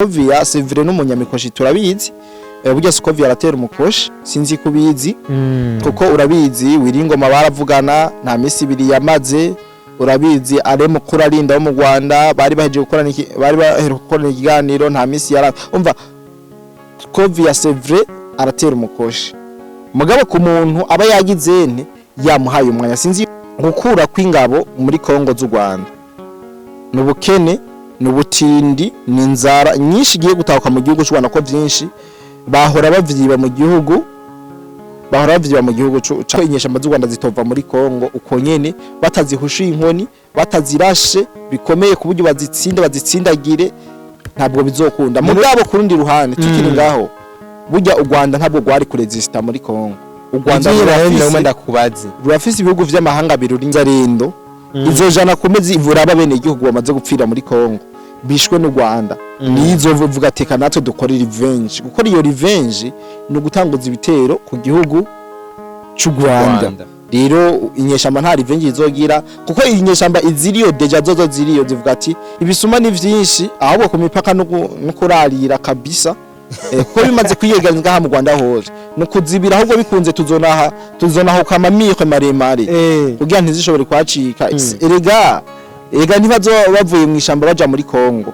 Scovia c'est vrai n'umunyamikoshi turabizi burya Scovia aratera umukoshi sinzi kubizi kuko urabizi Wiringoma baravugana nta misi ibiri yamaze urabizi are mukuru arinda wo mu Rwanda bari baheje gukorana ikiganiro nta misi yara umva Scovia c'est vrai aratera umukoshi mugabo ku muntu aba yagizene yamuhaye umwanya sinzi gukura kw'ingabo muri Kongo z'u Rwanda n'ubukene n'ubutindi n'inzara nyinshi giye gutahuka mu gihugu cy'Rwanda ko byinshi bahora bavyiba mu gihugu cyo inyesha mu Rwanda zitova muri Kongo uko nyene batazihushuye inkoni batazirashe bikomeye ku buryo bazitsindagire ntabwo bizokunda mugabo kurundi ruhande tukiri ngaho burya u Rwanda ntabwo gwari kuresista muri Kongo u Rwanda rurafise ibihugu vy'amahanga birurinza rendo izojana kumezi ivura ababene igihugu bamaze gupfira muri Kongo bishwe n'u Rwanda nizo vuga teka natwe dukora revenge gukora iyo revenge no gutanguza ibitero ku gihugu cy'u Rwanda rero inyeshamba nta revenge izogira kuko inyeshamba iziriyo deja zozo ziriyo zivuga ati ibisuma ni vyinshi ahubwo ku mipaka no kurarira kabisa ko bimaze kwiyegeranya ngaha mu Rwanda hose no kuzibira ahubwo bikunze tuzonaho kama mikwe maremare kugira ntizishobore kwacika erega ntibazo bavuye mu ishamba baja muri Kongo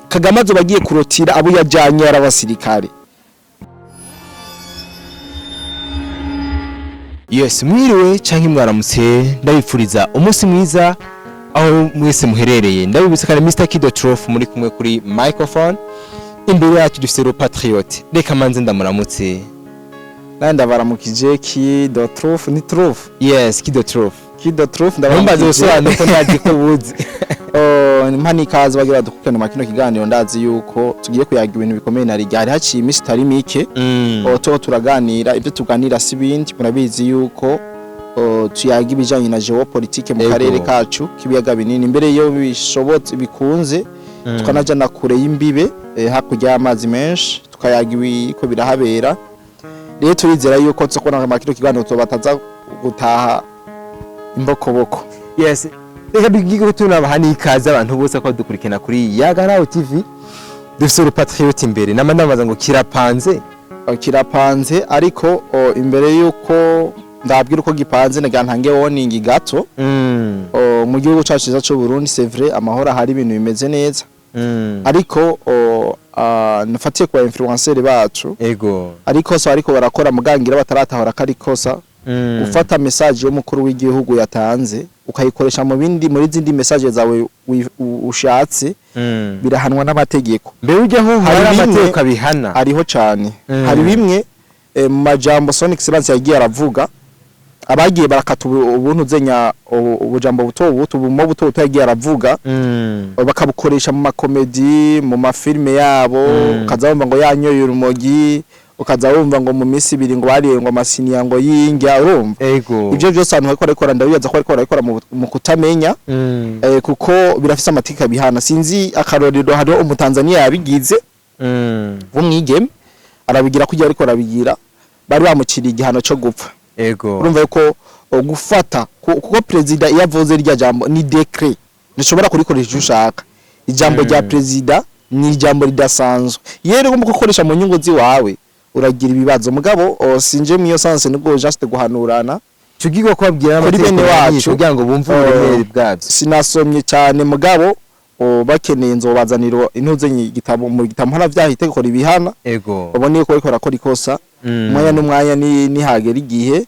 Kagame azo bagiye kurotira abo yajanye arabasirikare. Yes, mwiriwe canke mwaramutse ndabifuriza umunsi mwiza aho mwese muherereye ndabibutsa kandi Mr Kido Trophy muri kumwe kuri microphone imbere yacu dufite le patriote reka manze ndamuramutse nanda baramukije Kido Trophy ni Trophy yes Kido Trophy ndabambaza usobanura ko ntazi ko buzi impani kazi bagira dukukana makino kiganiro ndazi yuko tugiye kuyaga ibintu bikomeye na rigari haciye imisi tari mike turaganira ibyo tuganira sibindi murabizi yuko tuyaga ibijanye na geopolitique mu karere kacu kibiyaga binini imbere yo bishobotse bikunze tukanaja na kure y'imbibe hakurya y'amazi menshi tukayaga ibiko birahabera rero turizera yuko tsokona makino kiganiro tubataza gutaha imbokoboko. Yes, reka bigiye tunabahani ikaze abantu bose ko dukurikena kuri Yagarao TV dufite le patriote imbere namandamaza ngo kirapanze ariko imbere yuko ndabwira uko gipanze nagantange warning gato mu gihugu cyacu cyiza cyo Burundi c'est vrai amahoro hari ibintu bimeze neza ariko nafatiye kwa influencer bacu ariko so ariko barakora mugangira bataratahora kari kosa ufata message y'umukuru w'igihugu yatanze ukayikoresha mu bindi muri zindi message zawe ushatse birahanwa n'amategeko mbe ujyaho hari amategeko abihana ariho cyane hari bimwe mu majambo Son Excellence yagiye aravuga abagiye barakata ubuntu zenya ubujambo buto yagiye aravuga bakabukoresha mu makomedi mu mafilme yabo ukazabumva ngo yanyoye urumogi ukaza wumva ngo mu misi ibiri ngo bariye ngo amasiniya ngo yingya urumva ibyo byose abantu bariko barakora ndabiyaza ko bariko barakora mu kutamenya kuko birafise amatika bihana sinzi akarorero hariho umutanzania yabigize w'umwigeme arabigira kujya ariko arabigira bari bamukiriye igihano cyo gupfa urumva yuko gufata kuko president yavuze rya jambo ni decret nishobora kurikoresha ushaka ijambo rya president ni ijambo ridasanzwe yere ugomba gukoresha mu nyungu ziwawe uragira ibibazo mugabo sinje miyo sanse nubwo just guhanurana cyugirwa ko babwira n'amategeko wacu kugira ngo bumve uburemere bwabyo sinasomye cyane mugabo bakeneye nzobazaniro intuze igitabo mu gitabo mpana vyahite gukora ibihana babone ko ariko rakora ikosa umwanya n'umwanya ni hagera igihe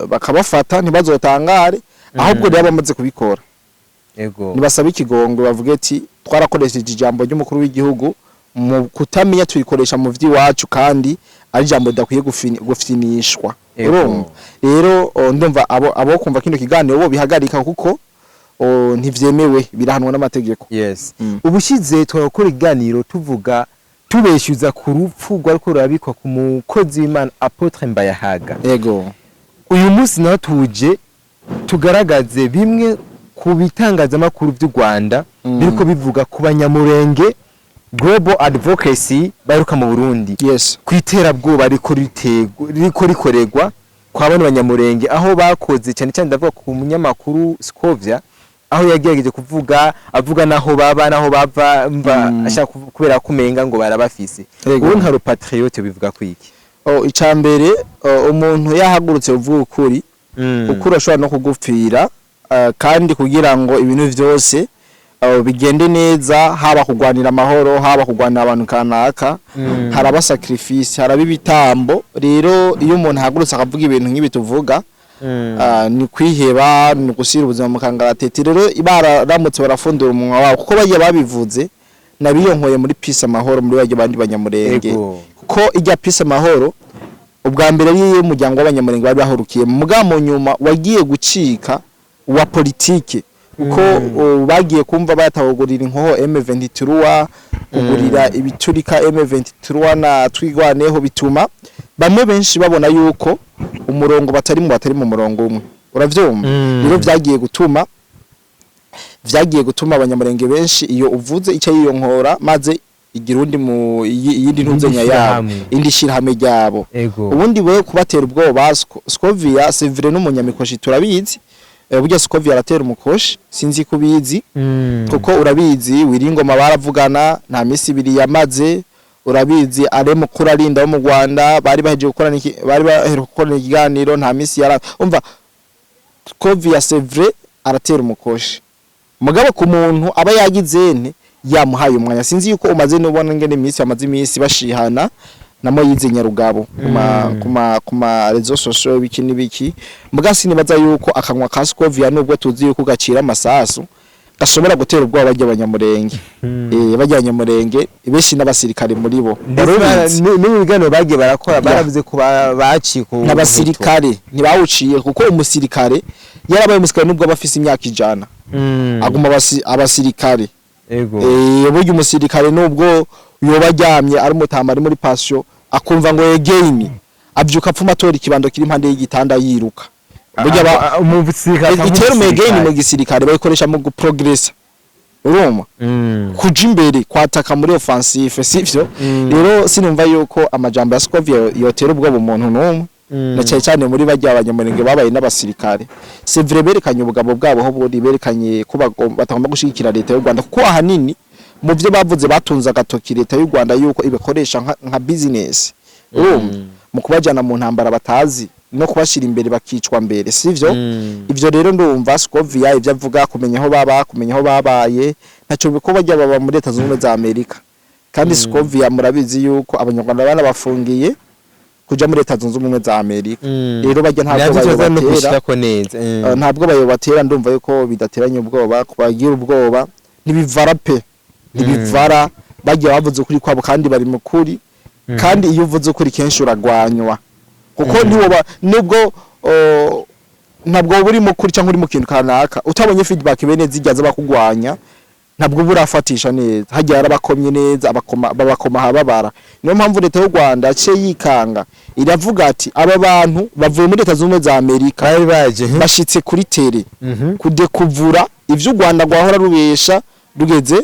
bakabafata ntibazotangare ahubwo rero bamaze kubikora nibasaba ikigongo bavuge ati twarakoresheje ijambo ry'umukuru w'igihugu mu kutamenya tuyikoresha mu vy'iwacu kandi ari jambo dakwiye gufinishwa rero ndumva abo kumva kino kiganiro bo bihagarika kuko ntivyemewe birahanwa n'amategeko. Yes, ubushize twakora ikiganiro tuvuga tubeshyuza ku rupfu rwariko rurabikwa ku mukozi w'Imana Apotre Mbayahaga. Uyu munsi naho tuje tugaragaze bimwe ku bitangazamakuru by'u Rwanda biriko bivuga ku banyamurenge Global Advocacy baruka mu Burundi kwiterabwoba riko rikorerwa kwa bano banyamurenge aho bakoze cyane ndavuga ku munyamakuru Scovia aho yagerageje kuvuga avuga naho baba naho bava mva ashaka kubera kumenga ngo barabafise ubu nka patriote bivuga kwiki icambere umuntu yahagurutse uvuga ukuri ukuri ashobora no kugupfira kandi kugira ngo ibintu vyose bigende neza haba kugwanira amahoro haba kugwanira abantu kanaka haraba sacrifice haraba ibitambo rero iyo umuntu ahagurutse akavuga ibintu nk'ibi tuvuga ni kwiheba ni gushyira ubuzima mu kangaratete rero bararamutse barafundura umunwa wabo kuko bagiye babivuze nabiyonkoye muri peace amahoro muri bagiye bandi banyamurenge kuko ijya peace amahoro ubwa mbere y'umuryango w'abanyamurenge bari bahurukiye mu mugamo nyuma wagiye gucika wa politike uko bagiye kumva batawugurira inkoho M23 kugurira ibiturika M23 na twigwaneho bituma bamwe benshi babona yuko umurongo batari mu murongo umwe uravyumva rero vyagiye gutuma abanyamurenge benshi iyo uvuze icyo yiyonkora maze igirundi mu yindi ntuzenya yabo indi shirahame ryabo ubundi we kubatera ubwoba Scovia Sevre n'umunyamikoshi turabizi burya Scovia aratera umukoshi sinzi kubizi kuko urabizi wiringoma baravugana nta misi ibiri yamaze urabizi are mukuru arinda wo mu Rwanda bari baheje gukora ikiganiro nta misi yara umva Scovia Sevre aratera umukoshi mugabo ku muntu aba yagizene yamuhaye umwanya sinzi yuko umaze nubona ngene misi amaze imisi bashihana namo yize Nyarugabo kuma rezo social biki nibiki mugasi nibaza yuko akanwa ka Scovia nubwo tuzi yuko gacira amasasu gashobora gutera ubwoba bajya abanyamurenge bajyanye murenge beshi n'abasirikare muri bo n'ibigano bagiye barakora baravuze ko baci ku n'abasirikare ntibawuciye kuko umusirikare yarabaye umusirikare nubwo abafise imyaka ijana aguma abasirikare burya umusirikare nubwo yoba aryamye ari umutama ari muri passion akumva ngo yegeyini abyuka apfuma atora ikibando kiri impande y'igitanda yiruka burya umusirikare iterme yegeyini mu gisirikare bayikoresha mu progressa urumva kuja imbere kwataka muri offensive sivyo rero sinumva yuko amajambo ya Scovia yotera ubwo umuntu n'umwe na cyane muri bajya abanyamurenge babaye n'abasirikare c'est vrai berekanye ubugabo bwabo ho buri berekanye ko batagomba gushigikira leta y'u Rwanda kuko ahanini mu byo bavuze batunza agatoki leta y'u Rwanda yuko ibikoresha nka business mu kubajana mu ntambara batazi no kubashira imbere bakicwa mbere sivyo ivyo rero ndumva Scovia ivyo avuga kumenya aho babaye ntaco biko bajya baba muri leta z'ubumwe za Amerika kandi Scovia murabizi yuko abanyarwanda bana bafungiye kuja muri leta zunze ubumwe za Amerika rero bajya ntabwo bayobatera ndumva yuko bidateranye ubwoba kubagira ubwoba nibivara pe nibivara bajya bavuze kuri kwabo kandi bari mukuri kandi iyo uvuze kuri kenshi uragwanywa kuko nubwo ntabwo buri mukuri cyangwa uri mu kintu kanaka utabonye feedback bene zijyaza bakugwanya ntabwo burafatisha neza hajya yarabakomye neza babakoma hababara niyo mpamvu leta y'u Rwanda yaciye yikanga iravuga ati aba bantu bavuye muri leta z'ubumwe za Amerika bari baje bashitse kuri tere kudekuvura ivyo u Rwanda gwahora rubesha rugeze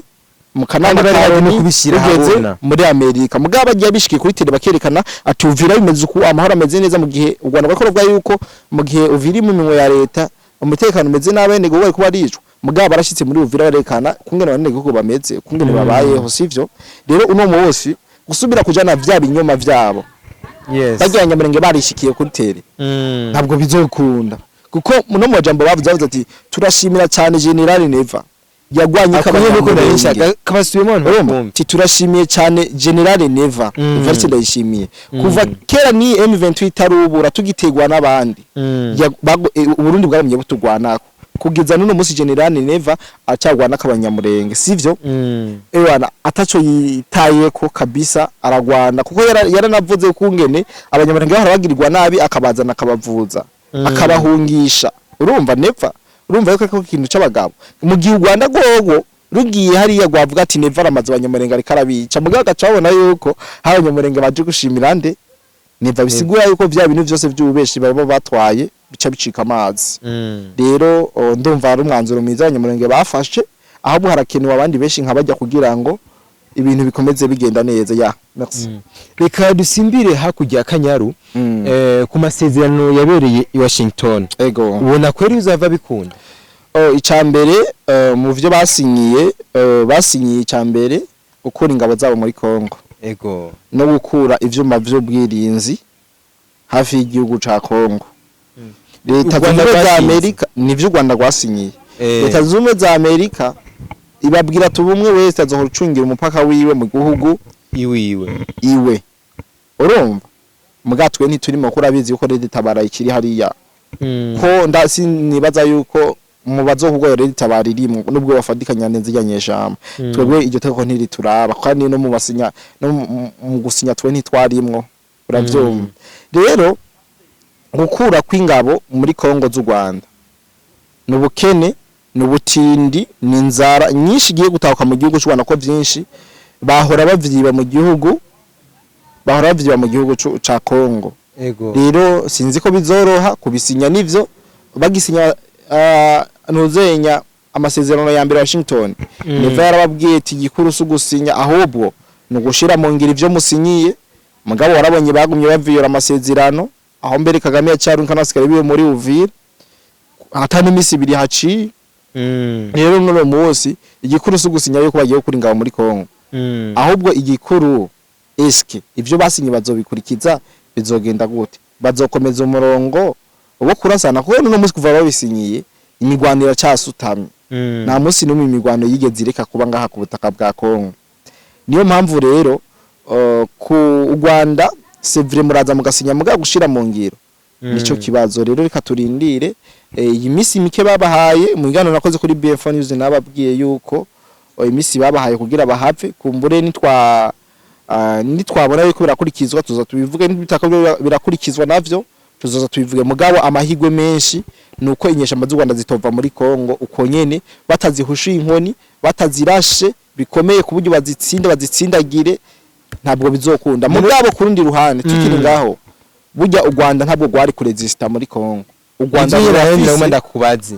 mu kanama rugeze muri Amerika mugabo bagiye bishikiye kuri tere bakerekana ati uvira bimeze uko amahoro ameze neza mu gihe u Rwanda bakora yuko mu gihe uviri mu minwe ya leta umutekano umeze nabene go bari kuba ricwa mugabo barashitse muri Uvira barekana kungena bane guko bameze kungena babayeho sivyo rero uno munsi gusubira kujana vya binyoma vyabo bajyanye murenge barishikiye kuri tere ntabwo bizokunda kuko muno majambo bavuze ati turashimira cyane General Neva yagwanye kabasubiyemo turashimiye cyane General Neva verse ndayishimiye kuva kera ni M23 itarubura tugitegwa n'abandi Burundi bwaramye butugwanako kugeza nuno musi General Neva acagwa n'akabanyamurenge sivyo ewana ataco yitaye ko kabisa aragwana kuko yaranavuze kungene abanyamurenge bahora bagirirwa nabi akabazana akabavuza akabahungisha urumva Neva urumva yuko ikintu c'abagabo mu gihe u Rwanda gogo rugiye hariya gwavuga ati Neva aramaze abanyamurenge ari karabica mugabo gacabona yuko abanyamurenge baje gushimira nde Neva bisigura yuko vya bintu vyose vy'ubeshi baba batwaye bica bicika amazi rero ndumva ari umwanzuro mwiza abanyamurenge bafashe aho buharakenewe abandi benshi nkabajya kugira ngo ibintu bikomeze bigenda neza ya merci reka dusimbire hakujya Kanyaru ku masezerano yabereye i Washington ego ubona kweri uzava bikunda icambere mu byo basinyiye icambere gukura ingabo zabo muri Kongo ego no gukura ivyuma vy'ubwirinzi hafi y'igihugu ca Kongo. Leta z'Ubumwe za Amerika nivyo u Rwanda rwasinyiye. Leta z'Ubumwe za Amerika ibabwira tubumwe wese azohora ucungira umupaka wiwe mu gihugu iwe. Urumva mugatwe ntiturimo kurabizi uko Leta Tabara ikiri hariya ko ndasi nibaza yuko mu bazohugwa Leta Tabara irimo nubwo bafadikanya neza yanyeshamba twebwe iryo teko ntirituraba kandi no mu basinya no mu gusinya twe ntitwarimwo uravyumva. Rero gukura kw'ingabo muri Kongo z'u Rwanda n'ubukene n'ubutindi n'inzara nyinshi giye gutahuka mu gihugu cy'u Rwanda ko vyinshi bahora bavyiba mu gihugu ca Kongo. Rero sinzi ko bizoroha kubisinya nivyo bagisinya nuzenya amasezerano ya mbere Washington niva yarababwiye ati gikuru sugusinya ahubwo no gushira mu ngira ivyo musinyiye mugabo warabonye bagumye baviyora amasezerano aho mbere Kagame yacarunka nasikare biwe muri Uvira hatani imisi ibiri haci. Rero none munsi igikuru sugusinya yuko bagiye kuri ngabo muri Kongo ahubwo igikuru eske ivyo basinye bazobikurikiza bizogenda gute bazokomeza umurongo ubo kurasana ko no munsi kuva babisinyiye imigwanira cyasutamye nta munsi n'umwe imigwano yigeze ireka kuba ngaha ku butaka bwa Kongo. Niyo mpamvu rero ku Rwanda sevre muraza mugasinya muga gushira mu ngiro nico kibazo. Rero reka turindire iyi misi mike babahaye mu ngano nakoze kuri BF News nababwiye yuko imisi babahaye kugira bahapfe kumbure nitwabona yuko birakurikizwa tuza tubivuge n'ibitaka birakurikizwa navyo tuzoza tubivuge mugabo amahigwe menshi nuko inyeshamba z'u Rwanda zitova muri Kongo uko nyene batazihusha inkoni batazirashe bikomeye kuburyo bazitsindagire ntabwo bizokunda mugabo kurundi ruhande tukiri ngaho burya u Rwanda ntabwo gwari kuresista muri Kongo. U Rwanda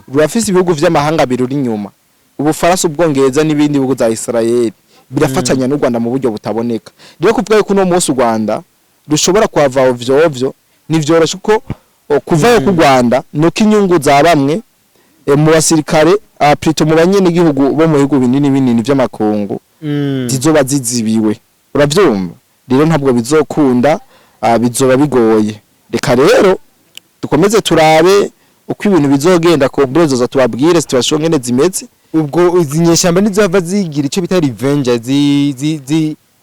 rurafise ibihugu vy'amahanga biruri inyuma Ubufaransa Ubwongereza n'ibindi bihugu za Israel birafatanya n'u Rwanda mu buryo butaboneka. Rero kuvuga yuko no munsi u Rwanda rushobora kwava ovyo nivyoroshe uko kuvayo ku Rwanda nuko inyungu za bamwe mu basirikare plutôt mu banyene gihugu bo mu bihugu binini vy'amakungu zizoba zizibiwe uravyumva. Rero ntabwo bizokunda bizoba bigoye. Reka rero dukomeze turabe uko ibintu bizogenda ko brezo za tubabwire situation ngene zimeze ubwo izinyeshamba nizova zigira ico bita revenge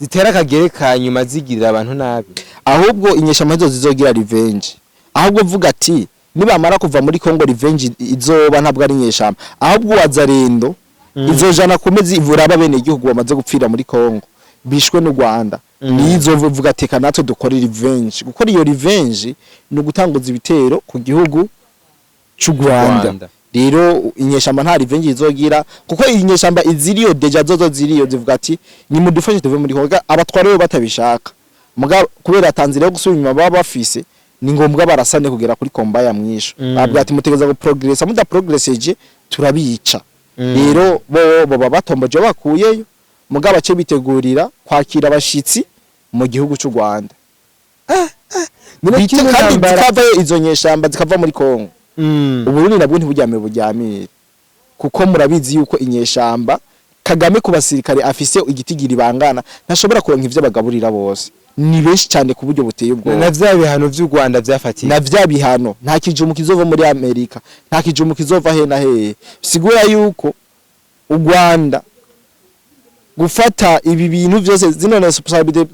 zitera kagere kanyuma zigirira abantu nabi ahubwo inyeshamba zo zizogira revenge ahubwo vuga ati nibamara kuva muri Kongo revenge izoba ntabwo ari inyeshamba ahubwo wazarendo izojana kumezi ivura bene igihugu bamaze gupfira muri Kongo bishwe n'u Rwanda nizovuga teka natwe dukora revenge gukora iyo revenge no gutanguza ibitero ku gihugu cy'u Rwanda. Rero inyeshamba nta revenge izogira kuko inyeshamba iziriyo deja zozo ziriyo zivuga ati ni mudufashe tuve muri Kongo abatware batabishaka muga kubera Tanzania gusubira inyuma baba bafise ni ngombwa barasane kugera kuri komba ya mwisho babwa ati mutegeza go progressa muda progresseje turabica. Rero bo batomboje bakuyeyo muga bace bitegurira kwakira abashitsi mu gihugu cy'u Rwanda kandi zikavayo izo nyeshamba zikava muri Kongo. Uburundi nabwo ntiburyamire kuko murabizi yuko inyeshamba Kagame ku basirikare afise igitigiri bangana ntashobora kuronka ivyo bagaburira bose ni benshi cyane ku buryo buteye ubwo na vya bihano vy'u Rwanda vyafatiye na vya bihano nta kijumu kizova muri Amerika nta kijumu kizova he na he sigura yuko u Rwanda gufata ibi bintu vyose zino responsabilité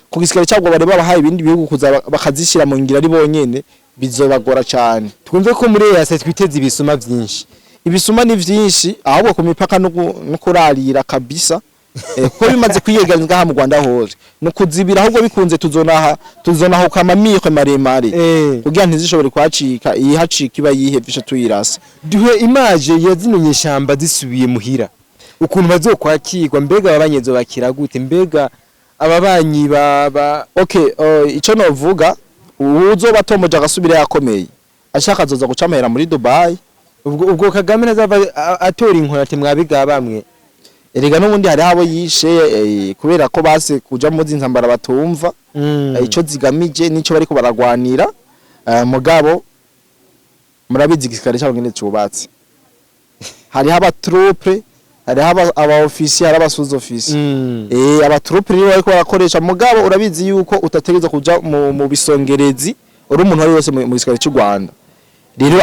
ku gisirikare cyagwa bare babahaye ibindi bihugu kuza bakazishira mu ngira ari bonyene bizobagora cyane. Twumve ko muri yase twiteze ibisuma vyinshi ibisuma ni vyinshi ahubwo ku mipaka no kurarira kabisa ko bimaze kwiyeganza ngaha mu Rwanda hose no kuzibira ahubwo bikunze tuzonaho kamamire maremare kugira ntizishobore kwacika ihacika iba yihefisha tuyirasa. Duhe image ya zino nyeshamba zisubiye muhira ukuntu bazokwakirwa mbega ababanyezo bakira gute mbega ababanyi baba ico novuga uzo batomoje agasubira yakomeye ashaka azoza gucamahera muri Dubai ubwo Kagame nazava atora inkora ati mwabiga bamwe erega n'ubundi hari abo yishe kubera ko base kuja mu zinzambara batumva ico zigamije nico bariko baragwanira mugabo murabizi igisirikare cyabo ngene cyubatse hariho abatroupe hariho aba officier hari aba sous officier abatroupe rero bariko barakoresha mugabo urabizi yuko utategereza kuja mu bisongerezi uri umuntu wari wese mu gisirikare cy'u Rwanda rero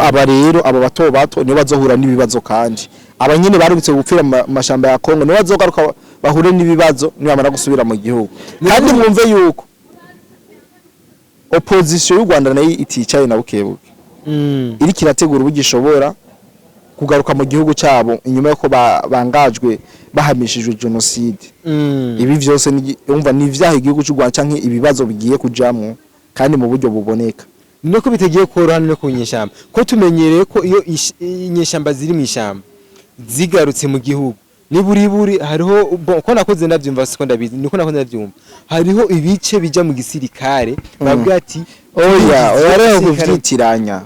abo bato bato nibo bazohura n'ibibazo kandi abanyene barungitse gupfira mashamba ya Kongo nibo bazogaruka bahure n'ibibazo nibamara gusubira mu gihugu kandi mwumve yuko opposition y'u Rwanda nayo iticaye na bukebuke iri kirategura ubugishobora kugaruka mu gihugu cyabo inyuma yuko bangajwe bahamishijwe genocide ibi vyose umva ni ivyaha igihugu cy'u Rwanda canke ibibazo bigiye kujamwo kandi mu buryo buboneka nuko bitegiye korohana no kunyeshamba ko tumenyereye ko iyo inyeshamba ziri mu ishamba zigarutse mu gihugu ni buri hariho ko nakoze ndavyumva siko ndabizi niko nakoze ndavyumva hariho ibice bija mu gisirikare babwira ati oya rero kuvyitiranya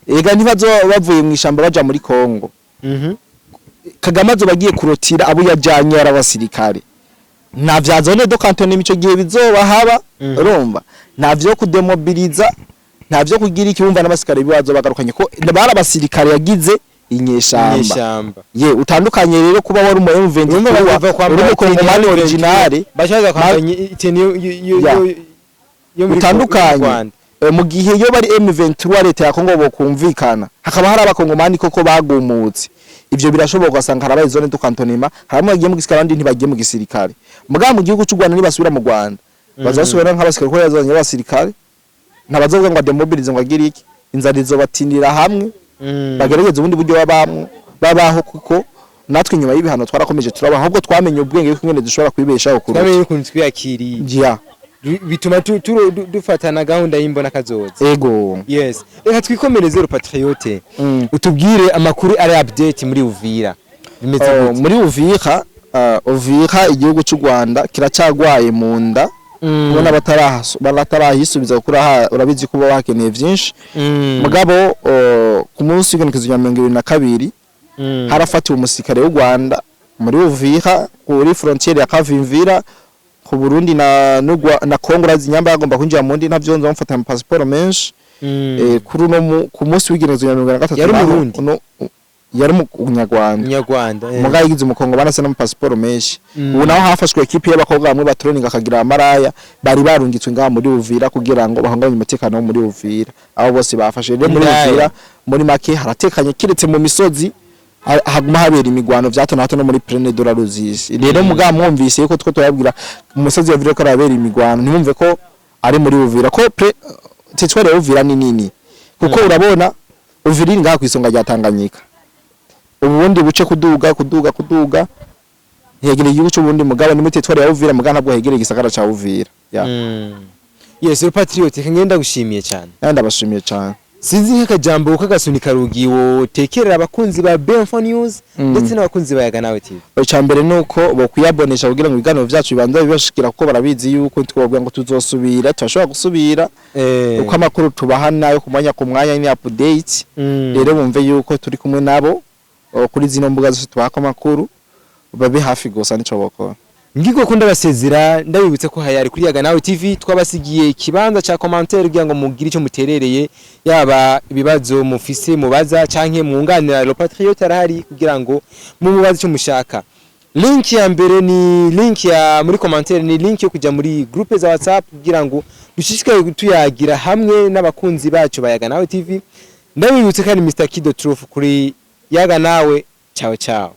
erega ntibazo bavuye mu ishamba baja muri Kongo Kagame azo bagiye kurotira abo yajanye yarabasirikare nta vya zone do canton imico gihe bizoba haba urumva nta vyo kudemobiliza nta vyo kugira ikibumva n'abasikare bibazo bagarukanye ko barabasirikare yagize inyeshamba utandukanye rero kuba wari mu M23 uri mu Kongomani originale bashaza kwambanye iteni yo utandukanye mu gihe yo bari M23 leta ya Kongo bokumvikana hakaba hari abakongomani koko bagumutse ivyo birashoboka gasanga harabaye zone do cantonnement harimo yagiye mu gisirikare kandi ntibagiye mu gisirikare mugabo mu gihugu cy'u Rwanda nibasubira mu Rwanda bazasubira nk'abasikare ko yazanye abasirikare ntabazovuga ngo demobilize ngo agire iki inzarizo batinira hamwe bagerageza ubundi buryo babaho kuko natwe nyuma y'ibihano twarakomeje turabaho ahubwo twamenye ubwenge bwo ngene dushobora kwibeshaho kuri twamenye ukuntu twiyakiriye bituma dufatana gahunda y'imbona kazoza ego yes reka twikomereze patriote utubwire amakuru ari update muri Uvira muri Uvira igihugu cy'u Rwanda kiracagwaye mu nda ubona batarahisubiza kuri urabizi ko bakeneye byinshi mugabo ku munsi w'igikenekezo cya 2022 harafatiwe umusirikare w'u Rwanda muri Uvira kuri frontiere ya Kavimvira ku Burundi na Kongo razinyamba yagomba kwinjira mu ndi navyo nzo mfata mu passport menshi kuri no ku munsi w'igikenekezo cya 2023 yari mu Burundi yari mu Nyarwanda mugaye yigize mu Kongo banase no passport menshi ubu naho hafashwe equipe y'abakobwa bamwe batroninga akagira amaraya bari barungitswe ngaha muri Uvira kugira ngo bahanganye umutekano wo muri Uvira abo bose bafashe rero muri Uvira muri make haratekanye kiretse mu misozi haguma habera imigwano vyato na hato no muri Plaine de la Ruzizi rero muga mwumvise ko two tuyabwira umusozi wa Uvira ko arabera imigwano ntimumve ko ari muri Uvira ko tetware Uvira ni nini kuko urabona Uvira ngaha kwisonga rya Tanganyika ubundi buce kuduga hegereye igihugu cy'ubundi mugabo ni mutetware ya Uvira mugana ntabwo hegereye gisagara ca Uvira yes le patriote ngenda gushimiye cyane ndabashimiye cyane sinzi nk'akajambo kagasunika rugiwo tekerera abakunzi ba Benfo News ndetse n'abakunzi ba Yaga Nawe TV cyambere nuko bo kuyabonesha kugira ngo ibiganiro byacu bibanza bibashikira kuko barabizi yuko twobwa ngo tuzosubira twashobora gusubira uko amakuru tubahana yo kumanya ku mwanya ni update rero bumve yuko turi kumwe nabo kuri zino mbuga zose twaka amakuru babe hafi gusa nico bakora ngiko kunda basezera ndabibutse ko hayari kuri Yaga Nawe TV twabasigiye ikibanza ca commentaire kugira ngo mugire icyo muterereye yaba ibibazo mufise mubaza canke munganira le patriote arahari kugira ngo mumubaze icyo mushaka link ya mbere ni link ya muri commentaire ni link yo kuja muri groupe za WhatsApp kugira ngo dushishikaye tuyagira hamwe n'abakunzi bacu ba Yaga Nawe TV ndabibutse kandi Mr Kido Truth kuri Yaga Nawe ciao ciao